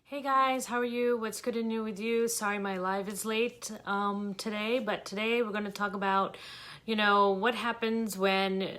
Hey guys, how are you? What's good and new with you? Sorry my live is late today, but today we're going to talk about, what happens when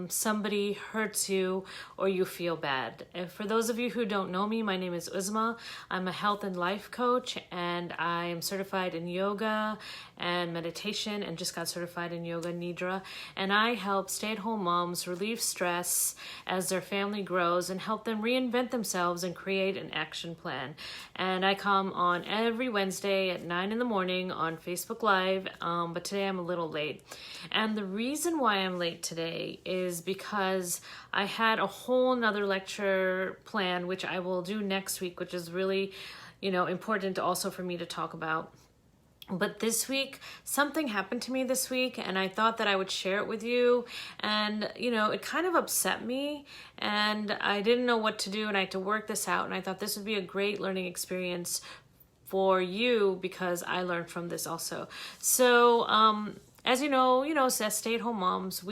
somebody hurts you or you feel bad. And for those of you who don't know me, my name is Uzma. I'm a health and life coach, and I am certified in yoga and meditation, and just got certified in yoga nidra. And I help stay-at-home moms relieve stress as their family grows and help them reinvent themselves and create an action plan. And I come on every Wednesday at 9 in the morning on Facebook Live, but today I'm a little late. And the reason why I'm late today is because I had a whole nother lecture plan, which I will do next week, which is really, important also for me to talk about. But this week, something happened to me this week, and I thought that I would share it with you. And, it kind of upset me, and I didn't know what to do, and I had to work this out. And I thought this would be a great learning experience for you because I learned from this also. So, as you know, as stay-at-home moms,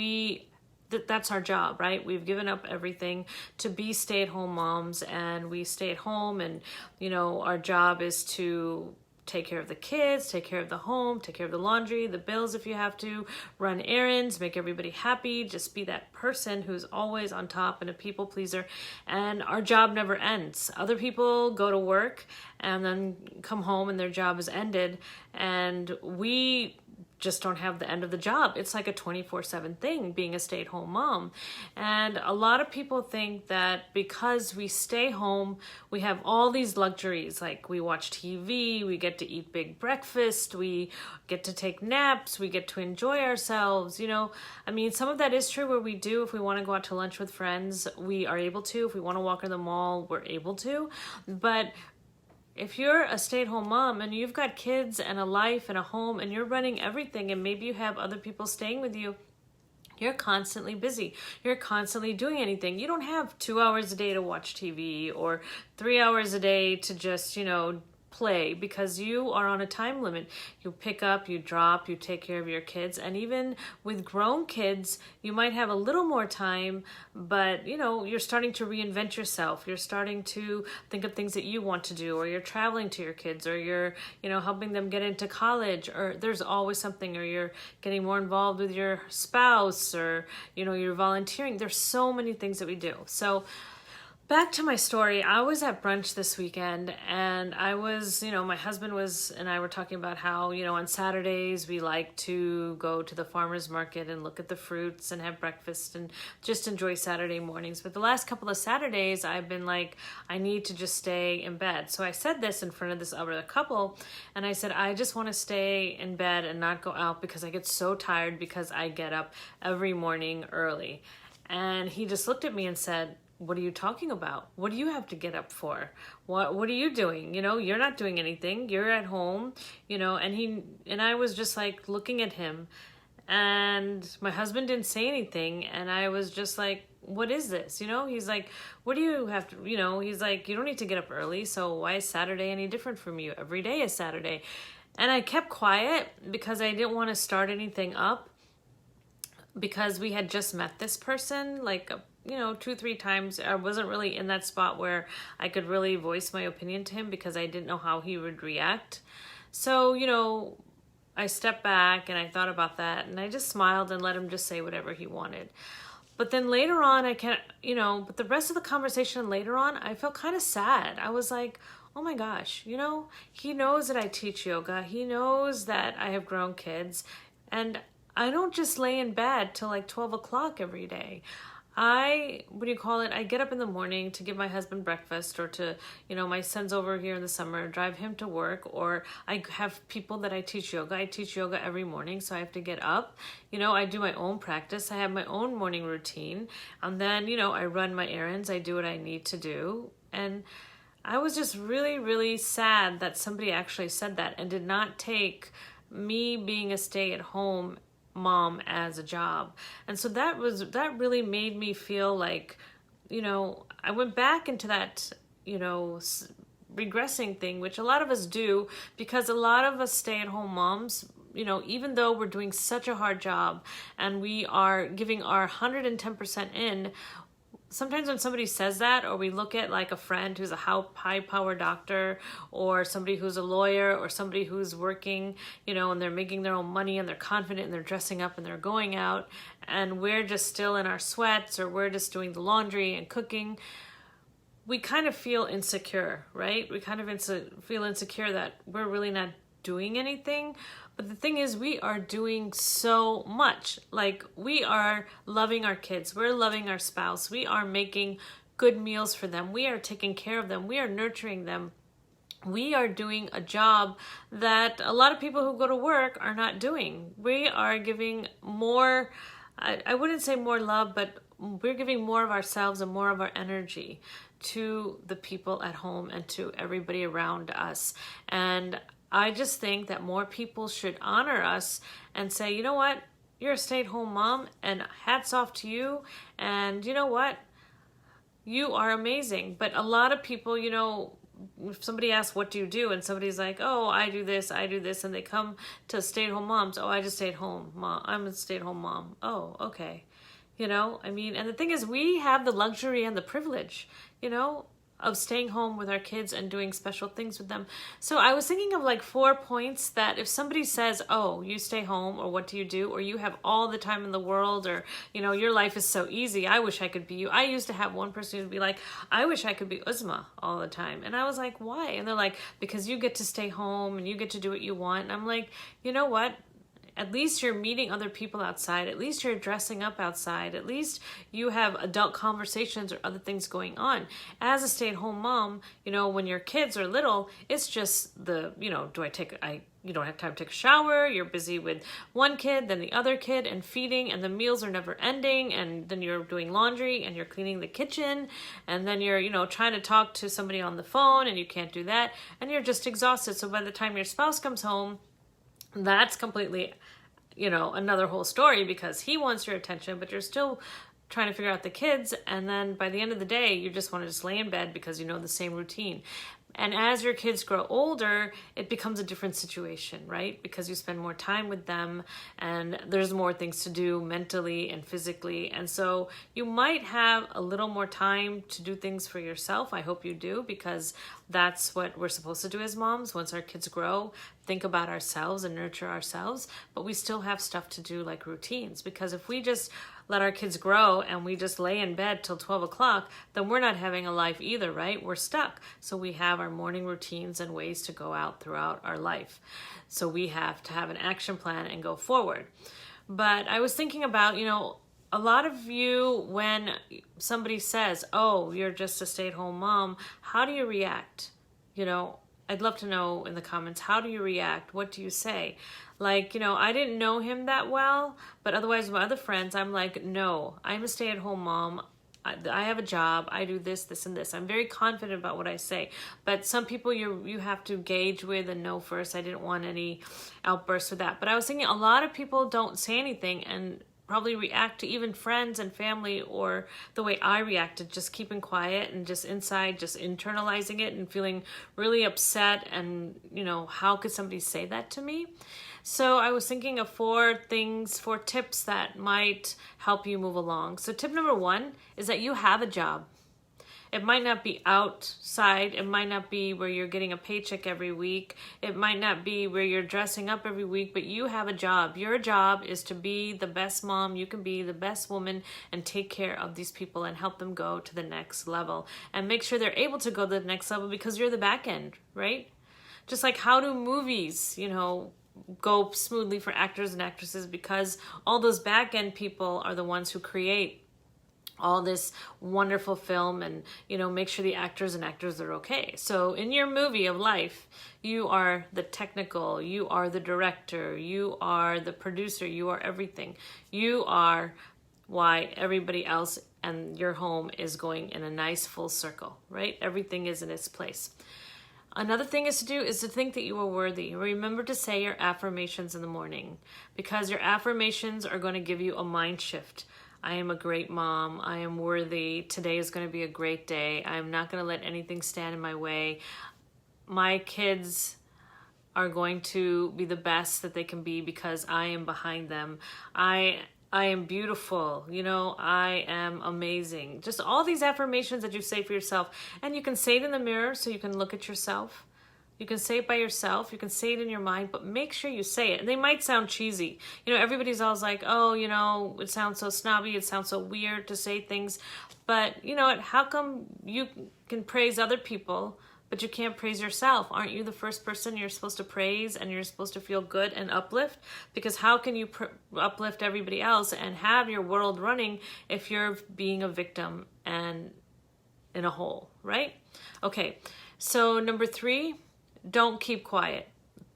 that's our job, right? We've given up everything to be stay-at-home moms, and we stay at home, and, our job is to take care of the kids, take care of the home, take care of the laundry, the bills if you have to, run errands, make everybody happy, just be that person who's always on top and a people pleaser. And our job never ends. Other people go to work and then come home and their job is ended, and we just don't have the end of the job. It's like a 24/7 thing being a stay-at-home mom. And a lot of people think that because we stay home, we have all these luxuries, like we watch TV, we get to eat big breakfast, we get to take naps, we get to enjoy ourselves. Some of that is true where we do. If we want to go out to lunch with friends, we are able to. If we want to walk in the mall, we're able to. But if you're a stay-at-home mom and you've got kids and a life and a home and you're running everything, and maybe you have other people staying with you, you're constantly busy. You're constantly doing anything. You don't have 2 hours a day to watch TV or 3 hours a day to just, play, because you are on a time limit. You pick up, you drop, you take care of your kids. And even with grown kids, you might have a little more time, but you're starting to reinvent yourself. You're starting to think of things that you want to do, or you're traveling to your kids, or you're, helping them get into college, or there's always something, or you're getting more involved with your spouse, or, you're volunteering. There's so many things that we do. So back to my story. I was at brunch this weekend, and I was, my husband and I were talking about how, on Saturdays we like to go to the farmer's market and look at the fruits and have breakfast and just enjoy Saturday mornings. But the last couple of Saturdays, I've been like, I need to just stay in bed. So I said this in front of this other couple, and I said, I just want to stay in bed and not go out because I get so tired because I get up every morning early. And he just looked at me and said, what are you talking about? What do you have to get up for? What are you doing? You're not doing anything. You're at home, and I was just like looking at him, and my husband didn't say anything, and I was just like, what is this? He's like, what do you have to, he's like, you don't need to get up early, so why is Saturday any different from you? Every day is Saturday. And I kept quiet because I didn't want to start anything up, because we had just met this person like 2-3 times. I wasn't really in that spot where I could really voice my opinion to him because I didn't know how he would react. So, I stepped back and I thought about that, and I just smiled and let him just say whatever he wanted. But then later on, but the rest of the conversation later on, I felt kind of sad. I was like, oh my gosh, he knows that I teach yoga. He knows that I have grown kids, and I don't just lay in bed till like 12 o'clock every day. I get up in the morning to give my husband breakfast, or to, my son's over here in the summer, drive him to work, or I have people that I teach yoga. I teach yoga every morning, so I have to get up. I do my own practice. I have my own morning routine. And then, I run my errands. I do what I need to do. And I was just really, really sad that somebody actually said that and did not take me being a stay-at-home mom as a job. And so that really made me feel like, I went back into that, regressing thing, which a lot of us do, because a lot of us stay-at-home moms, even though we're doing such a hard job and we are giving our 110% in, sometimes when somebody says that, or we look at like a friend who's a high power doctor, or somebody who's a lawyer, or somebody who's working, and they're making their own money and they're confident and they're dressing up and they're going out, and we're just still in our sweats, or we're just doing the laundry and cooking, we kind of feel insecure, right? We kind of feel insecure that we're really not doing anything. But the thing is, we are doing so much. Like, we are loving our kids. We're loving our spouse. We are making good meals for them. We are taking care of them. We are nurturing them. We are doing a job that a lot of people who go to work are not doing. We are giving more, I wouldn't say more love, but we're giving more of ourselves and more of our energy to the people at home and to everybody around us. And I just think that more people should honor us and say, you know what, you're a stay-at-home mom, and hats off to you, and you know what, you are amazing. But a lot of people, if somebody asks, what do you do? And somebody's like, oh, I do this, and they come to stay-at-home moms. Oh, I just stay at home, mom. I'm a stay-at-home mom. Oh, okay. And the thing is, we have the luxury and the privilege, of staying home with our kids and doing special things with them. So I was thinking of like 4 points that if somebody says, oh, you stay home, or what do you do? Or you have all the time in the world, or, your life is so easy. I wish I could be you. I used to have one person who'd be like, I wish I could be Uzma all the time. And I was like, why? And they're like, because you get to stay home and you get to do what you want. And I'm like, you know what? At least you're meeting other people outside. At least you're dressing up outside. At least you have adult conversations or other things going on. As a stay-at-home mom, when your kids are little, it's just you don't have time to take a shower. You're busy with one kid, then the other kid, and feeding, and the meals are never ending. And then you're doing laundry, and you're cleaning the kitchen, and then you're, trying to talk to somebody on the phone, and you can't do that, and you're just exhausted. So by the time your spouse comes home, that's completely, another whole story, because he wants your attention, but you're still trying to figure out the kids. And then by the end of the day, you just want to just lay in bed because the same routine. And as your kids grow older, it becomes a different situation, right? Because you spend more time with them, and there's more things to do mentally and physically. And so you might have a little more time to do things for yourself. I hope you do, because that's what we're supposed to do as moms. Once our kids grow, think about ourselves and nurture ourselves. But we still have stuff to do, like routines, because if we just let our kids grow and we just lay in bed till 12 o'clock, then we're not having a life either, right? We're stuck. So we have our morning routines and ways to go out throughout our life. So we have to have an action plan and go forward. But I was thinking about, a lot of you, when somebody says, oh, you're just a stay-at-home mom, how do you react? I'd love to know in the comments, how do you react? What do you say? Like, I didn't know him that well, but otherwise my other friends, I'm like, no, I'm a stay-at-home mom. I have a job. I do this, this, and this. I'm very confident about what I say. But some people you have to gauge with and know first. I didn't want any outbursts with that. But I was thinking a lot of people don't say anything and probably react to even friends and family, or the way I reacted, just keeping quiet and just inside, just internalizing it and feeling really upset. And, how could somebody say that to me? So I was thinking of 4 tips that might help you move along. So tip number 1 is that you have a job. It might not be outside. It might not be where you're getting a paycheck every week. It might not be where you're dressing up every week, but you have a job. Your job is to be the best mom you can be, the best woman, and take care of these people and help them go to the next level. And make sure they're able to go to the next level, because you're the back end, right? Just like, how do movies, go smoothly for actors and actresses? Because all those back end people are the ones who create all this wonderful film and, make sure the actors and actors are okay. So in your movie of life, you are the technical, you are the director, you are the producer, you are everything. You are why everybody else and your home is going in a nice full circle, right? Everything is in its place. Another thing is to think that you are worthy. Remember to say your affirmations in the morning, because your affirmations are going to give you a mind shift. I am a great mom. I am worthy. Today is going to be a great day. I'm not going to let anything stand in my way. My kids are going to be the best that they can be because I am behind them. I I am beautiful. I am amazing. Just all these affirmations that you say for yourself. And you can say it in the mirror so you can look at yourself. You can say it by yourself. You can say it in your mind, but make sure you say it. And they might sound cheesy. Everybody's always like, oh, it sounds so snobby. It sounds so weird to say things. But you know what? How come you can praise other people, but you can't praise yourself? Aren't you the first person you're supposed to praise, and you're supposed to feel good and uplift? Because how can you uplift everybody else and have your world running if you're being a victim and in a hole, right? Okay, so number 3, don't keep quiet.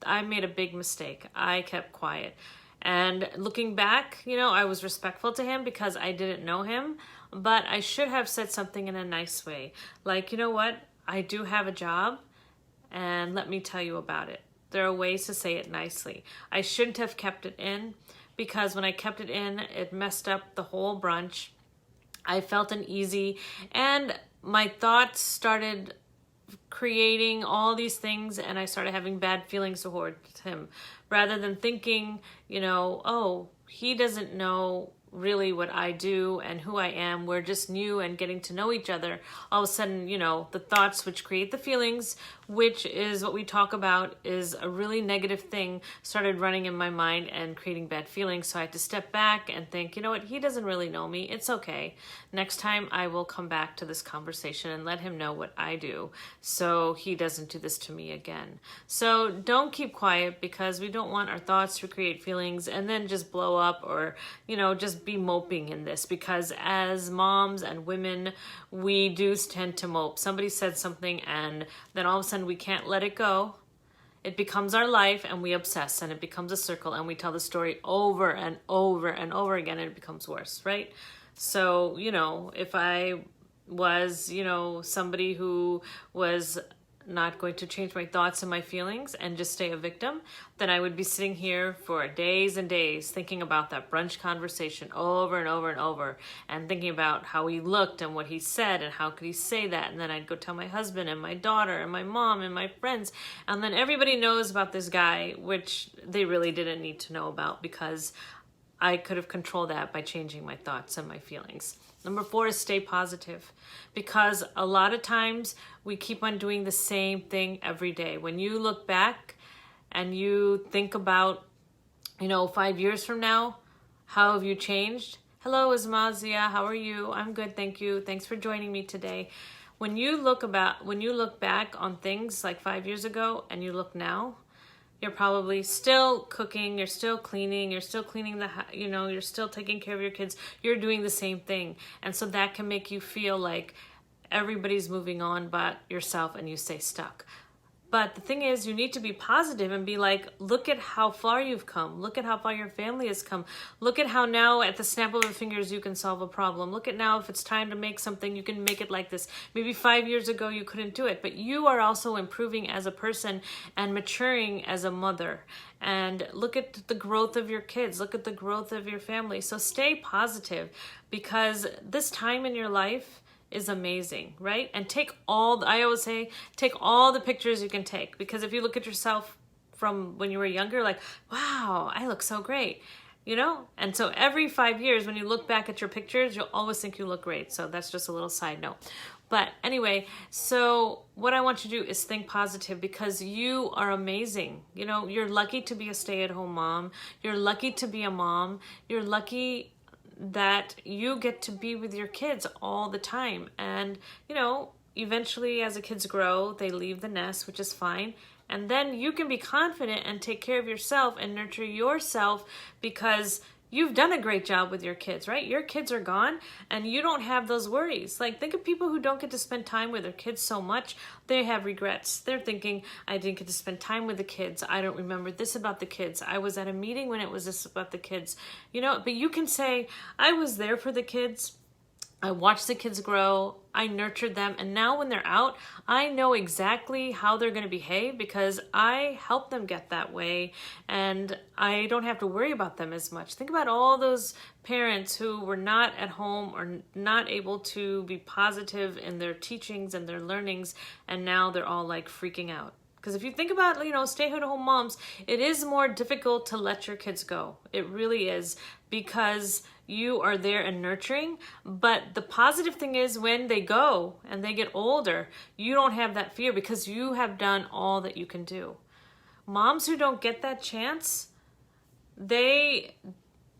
I made a big mistake. I kept quiet. And looking back, I was respectful to him because I didn't know him, but I should have said something in a nice way. Like, you know what? I do have a job, and let me tell you about it. There are ways to say it nicely. I shouldn't have kept it in, because when I kept it in, it messed up the whole brunch. I felt uneasy, and my thoughts started creating all these things, and I started having bad feelings towards him. Rather than thinking, oh, he doesn't know really what I do and who I am. We're just new and getting to know each other. All of a sudden, the thoughts which create the feelings, which is what we talk about, is a really negative thing, started running in my mind and creating bad feelings. So I had to step back and think, you know what, he doesn't really know me. It's okay. Next time I will come back to this conversation and let him know what I do, so he doesn't do this to me again. So don't keep quiet, because we don't want our thoughts to create feelings and then just blow up, or, just be moping in this, because as moms and women, we do tend to mope. Somebody said something, and then all of a sudden we can't let it go. It becomes our life, and we obsess, and it becomes a circle, and we tell the story over and over and over again, and it becomes worse, right? So, if I was, somebody who was not going to change my thoughts and my feelings and just stay a victim, then I would be sitting here for days and days thinking about that brunch conversation over and over and over, and thinking about how he looked and what he said and how could he say that. And then I'd go tell my husband and my daughter and my mom and my friends, and then everybody knows about this guy, which they really didn't need to know about, because I could have controlled that by changing my thoughts and my feelings. Number 4 is stay positive, because a lot of times we keep on doing the same thing every day. When you look back and you think about, 5 years from now, how have you changed? Hello, Ismazia. How are you? I'm good, thank you. Thanks for joining me today. When you look back on things like 5 years ago and you look now, you're probably still cooking, you're still cleaning, you're still cleaning you're still taking care of your kids, you're doing the same thing. And so that can make you feel like everybody's moving on but yourself, and you stay stuck. But the thing is, you need to be positive and be like, look at how far you've come. Look at how far your family has come. Look at how now at the snap of the fingers you can solve a problem. Look at now, if it's time to make something, you can make it like this. Maybe 5 years ago you couldn't do it, but you are also improving as a person and maturing as a mother. And look at the growth of your kids. Look at the growth of your family. So stay positive, because this time in your life is amazing, right? And I always say, take all the pictures you can take, because if you look at yourself from when you were younger, like, wow, I look so great, And so every 5 years, when you look back at your pictures, you'll always think you look great. So that's just a little side note. But anyway, so what I want you to do is think positive, because you are amazing. You're lucky to be a stay-at-home mom. You're lucky to be a mom. You're lucky that you get to be with your kids all the time. And, eventually as the kids grow, they leave the nest, which is fine. And then you can be confident and take care of yourself and nurture yourself, because you've done a great job with your kids, right? Your kids are gone and you don't have those worries. Like, think of people who don't get to spend time with their kids so much. They have regrets. They're thinking, I didn't get to spend time with the kids. I don't remember this about the kids. I was at a meeting when it was this about the kids. But you can say, I was there for the kids. I watched the kids grow, I nurtured them, and now when they're out, I know exactly how they're going to behave, because I helped them get that way, and I don't have to worry about them as much. Think about all those parents who were not at home or not able to be positive in their teachings and their learnings, and now they're all like freaking out. Because if you think about, stay-at-home moms, it is more difficult to let your kids go. It really is, because you are there and nurturing. But the positive thing is, when they go and they get older, you don't have that fear because you have done all that you can do. Moms who don't get that chance, they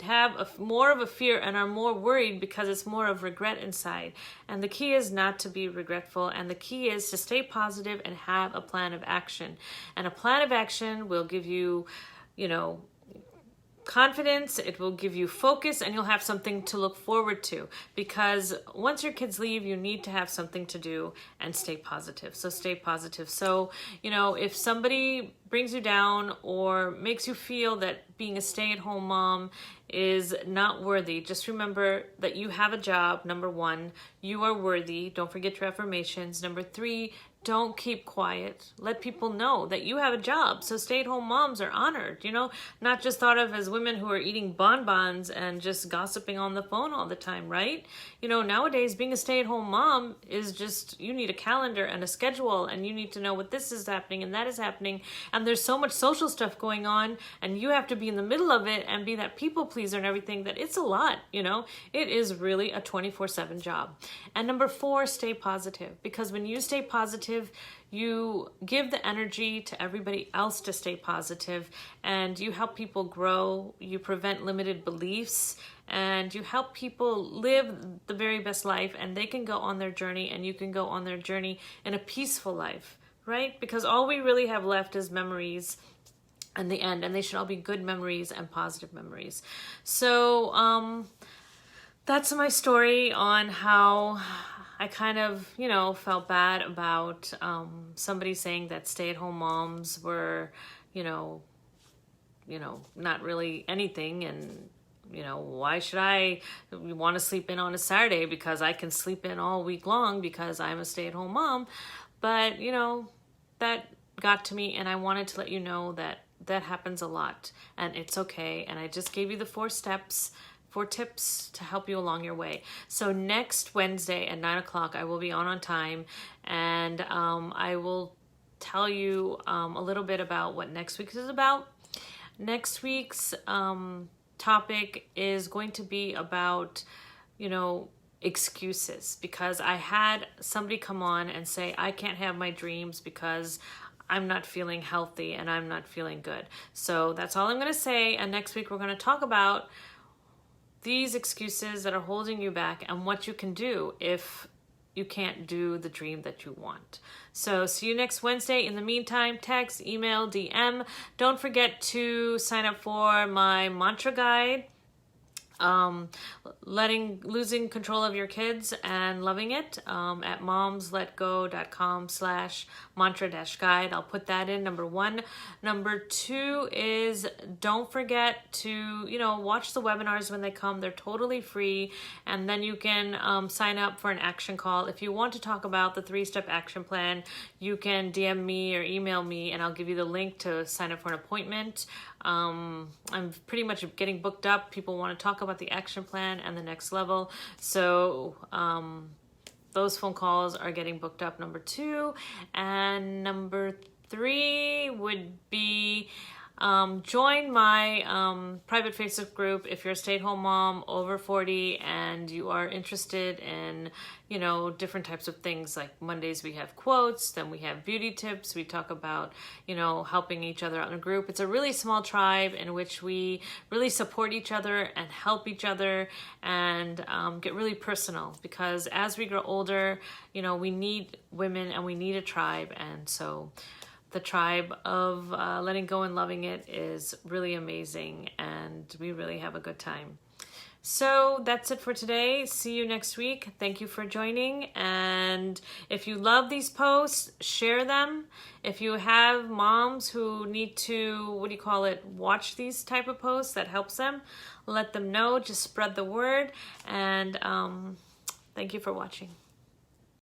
have more of a fear and are more worried because it's more of regret inside. And the key is not to be regretful, and the key is to stay positive and have a plan of action. And a plan of action will give you, confidence, it will give you focus, and you'll have something to look forward to, because once your kids leave, you need to have something to do and stay positive. So stay positive. So, if somebody brings you down or makes you feel that being a stay-at-home mom is not worthy, just remember that you have a job. Number one, you are worthy. Don't forget your affirmations. Number three, don't keep quiet. Let people know that you have a job. So stay-at-home moms are honored, not just thought of as women who are eating bonbons and just gossiping on the phone all the time, right? Nowadays, being a stay-at-home mom is just, you need a calendar and a schedule, and you need to know what this is happening and that is happening. And there's so much social stuff going on, and you have to be in the middle of it and be that people pleaser and everything, that it's a lot, It is really a 24/7 job. And number four, stay positive, because when you stay positive, you give the energy to everybody else to stay positive, and you help people grow, you prevent limited beliefs, and you help people live the very best life, and they can go on their journey, and you can go on their journey in a peaceful life, right? Because all we really have left is memories in the end, and they should all be good memories and positive memories. So that's my story on how I kind of, felt bad about somebody saying that stay-at-home moms were, not really anything, and why should I want to sleep in on a Saturday because I can sleep in all week long because I'm a stay-at-home mom. But that got to me, and I wanted to let you know that that happens a lot, and it's okay. And I just gave you the 4 tips to help you along your way. So next Wednesday at 9 o'clock, I will be on time, and I will tell you a little bit about what next week is about. Next week's topic is going to be about, excuses, because I had somebody come on and say, I can't have my dreams because I'm not feeling healthy and I'm not feeling good. So that's all I'm going to say. And next week, we're going to talk about these excuses that are holding you back and what you can do if you can't do the dream that you want. So see you next Wednesday. In the meantime, text, email, DM. Don't forget to sign up for my mantra guide, losing control of your kids and loving it, at momsletgo.com/mantra-guide. I'll put that in, number 1. Number 2 is, don't forget to, watch the webinars when they come. They're totally free. And then you can sign up for an action call. If you want to talk about the 3-step action plan, you can DM me or email me, and I'll give you the link to sign up for an appointment. I'm pretty much getting booked up. People want to talk about the action plan and the next level. So those phone calls are getting booked up, number 2. And number 3 would be join my private Facebook group if you're a stay-at-home mom over 40 and you are interested in, different types of things. Like Mondays we have quotes, then we have beauty tips. We talk about, helping each other out in a group. It's a really small tribe in which we really support each other and help each other and get really personal, because as we grow older, we need women and we need a tribe. And so the tribe of letting go and loving it is really amazing, and we really have a good time. So that's it for today. See you next week. Thank you for joining. And if you love these posts, share them. If you have moms who need to, watch these type of posts that helps them, let them know. Just spread the word. And thank you for watching.